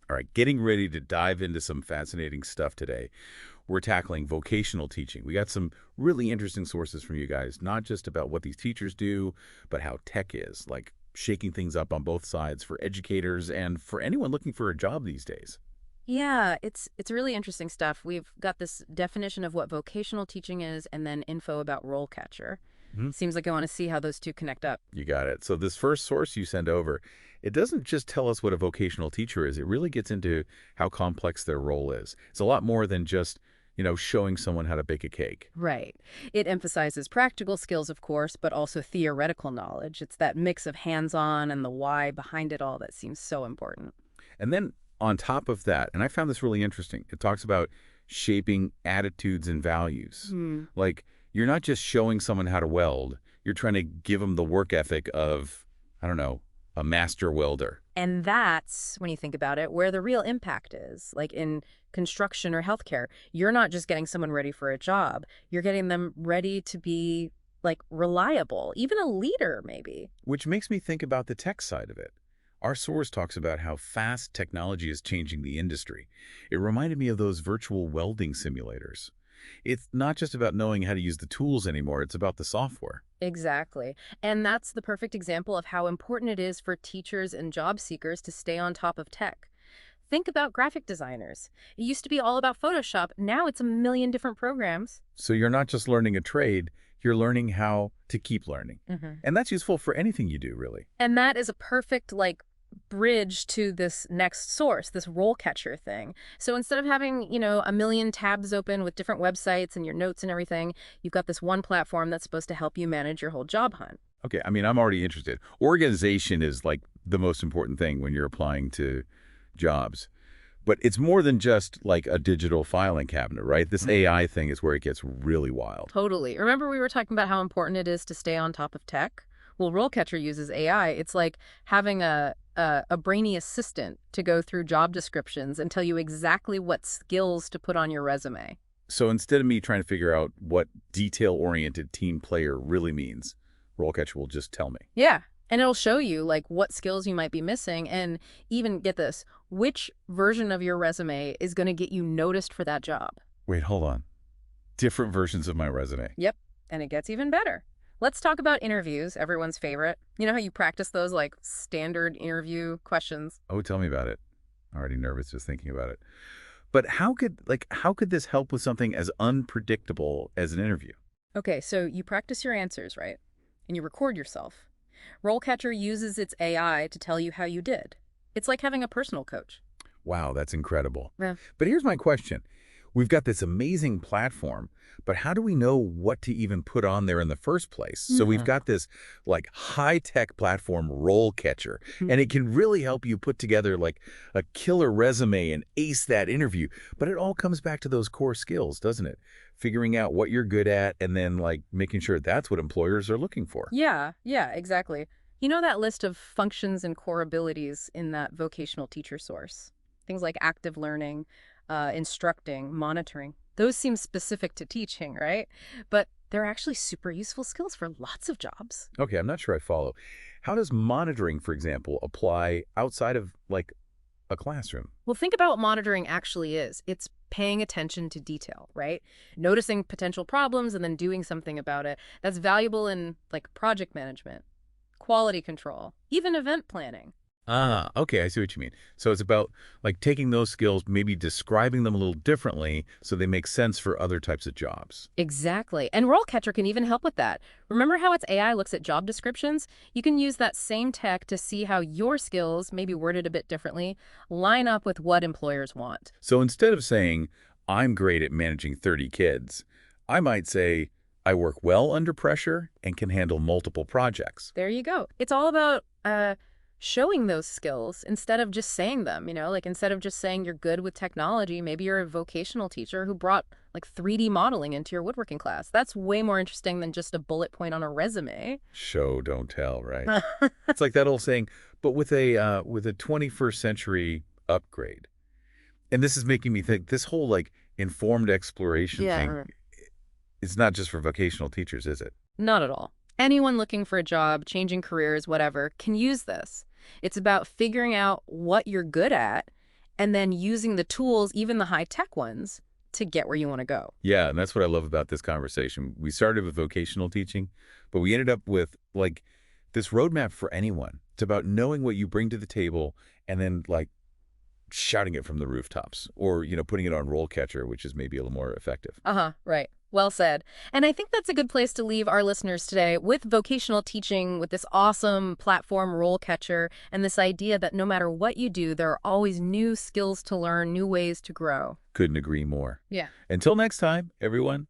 All right, getting ready to dive into some fascinating stuff today. We're tackling vocational teaching. We got some really interesting sources from you guys, not just about what these teachers do, but how tech is, like shaking things up on both sides for educators and for anyone looking for a job these days. Yeah, it's really interesting stuff. We've got this definition of what vocational teaching is and then info about RoleCatcher. Mhm. Seems like I want to see how those two connect up. You got it. So this first source you send over, it doesn't just tell us what a vocational teacher is. It really gets into how complex their role is. It's a lot more than just, showing someone how to bake a cake. Right. It emphasizes practical skills, of course, but also theoretical knowledge. It's that mix of hands-on and the why behind it all that seems so important. And then on top of that, and I found this really interesting, it talks about shaping attitudes and values. Hmm. Like, you're not just showing someone how to weld, you're trying to give them the work ethic of, I don't know, a master welder. And that's, when you think about it, where the real impact is. Like in construction or healthcare, you're not just getting someone ready for a job. You're getting them ready to be, like, reliable, even a leader, maybe. Which makes me think about the tech side of it. Our source talks about how fast technology is changing the industry. It reminded me of those virtual welding simulators. It's not just about knowing how to use the tools anymore, it's about the software. Exactly. And that's the perfect example of how important it is for teachers and job seekers to stay on top of tech. Think about graphic designers. It used to be all about Photoshop. Now it's a million different programs. So you're not just learning a trade, you're learning how to keep learning. Hmm. And that's useful for anything you do, really. And that is a perfect, like, bridge to this next source, this role catcher thing. So instead of having, a million tabs open with different websites and your notes and everything, you've got this one platform that's supposed to help you manage your whole job hunt. Okay, I mean, I'm already interested. Organization is like the most important thing when you're applying to jobs. But it's more than just like a digital filing cabinet, right? This AI thing is where it gets really wild. Totally. Remember we were talking about how important it is to stay on top of tech? Well, RoleCatcher uses AI. It's like having a brainy assistant to go through job descriptions and tell you exactly what skills to put on your resume. So instead of me trying to figure out what detail-oriented team player really means, RoleCatcher will just tell me. Yeah. And it'll show you, like, what skills you might be missing and even, get this, which version of your resume is going to get you noticed for that job. Wait, hold on. Different versions of my resume. Yep. And it gets even better. Let's talk about interviews, everyone's favorite. You know how you practice those, like, standard interview questions? Oh, tell me about it. Already nervous just thinking about it. But how could this help with something as unpredictable as an interview? Okay, so you practice your answers, right? And you record yourself. RoleCatcher uses its AI to tell you how you did. It's like having a personal coach. Wow, that's incredible. Yeah. But here's my question. We've got this amazing platform, but how do we know what to even put on there in the first place? So we've got this like high-tech platform role catcher, and it can really help you put together like a killer resume and ace that interview. But it all comes back to those core skills, doesn't it? Figuring out what you're good at and then like making sure that's what employers are looking for. Yeah, exactly. You know that list of functions and core abilities in that vocational teacher source? Things like active learning, instructing, monitoring. Those seem specific to teaching, right? But they're actually super useful skills for lots of jobs. Okay, I'm not sure I follow. How does monitoring, for example, apply outside of like a classroom? Well, think about what monitoring actually is. It's paying attention to detail, right? Noticing potential problems and then doing something about it. That's valuable in, like, project management, quality control, even event planning. Ah, okay, I see what you mean. So it's about like taking those skills, maybe describing them a little differently so they make sense for other types of jobs. Exactly. And RoleCatcher can even help with that. Remember how its AI looks at job descriptions? You can use that same tech to see how your skills, maybe worded a bit differently, line up with what employers want. So instead of saying, I'm great at managing 30 kids, I might say, I work well under pressure and can handle multiple projects. There you go. It's all about showing those skills instead of just saying them, like instead of just saying you're good with technology, maybe you're a vocational teacher who brought like 3D modeling into your woodworking class. That's way more interesting than just a bullet point on a resume. Show, don't tell, right? It's like that old saying, but with a 21st century upgrade. And this is making me think this whole like informed exploration thing, it's not just for vocational teachers, is it? Not at all. Anyone looking for a job, changing careers, whatever, can use this. It's about figuring out what you're good at and then using the tools, even the high-tech ones, to get where you want to go. Yeah, and that's what I love about this conversation. We started with vocational teaching, but we ended up with, like, this roadmap for anyone. It's about knowing what you bring to the table and then, like, shouting it from the rooftops or, putting it on RoleCatcher, which is maybe a little more effective. Right. Well said. And I think that's a good place to leave our listeners today with vocational teaching, with this awesome platform RoleCatcher, and this idea that no matter what you do, there are always new skills to learn, new ways to grow. Couldn't agree more. Yeah. Until next time, everyone.